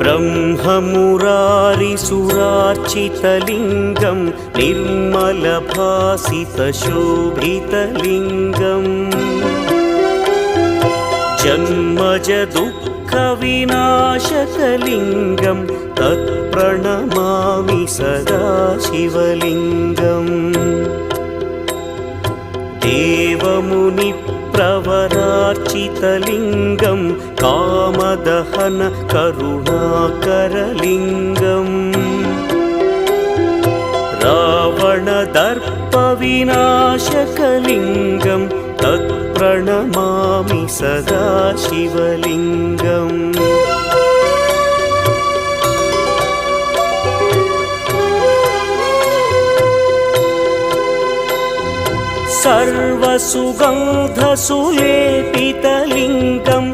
ब्रह्ममुरारिसुरार्चितलिङ्गं निर्मलभासितशोभितलिङ्गम् जन्मजदुःखविनाशकलिङ्गं तत्प्रणमामि सदा शिवलिङ्गम् देवमुनिप्रवरार्चितलिङ्गं कामदहन करुणाकरलिङ्गम् रावणदर्पविनाशकलिङ्गं तत्प्रणमामि सदा शिवलिङ्गम् सर्वसुगन्धसुलेपितलिङ्गं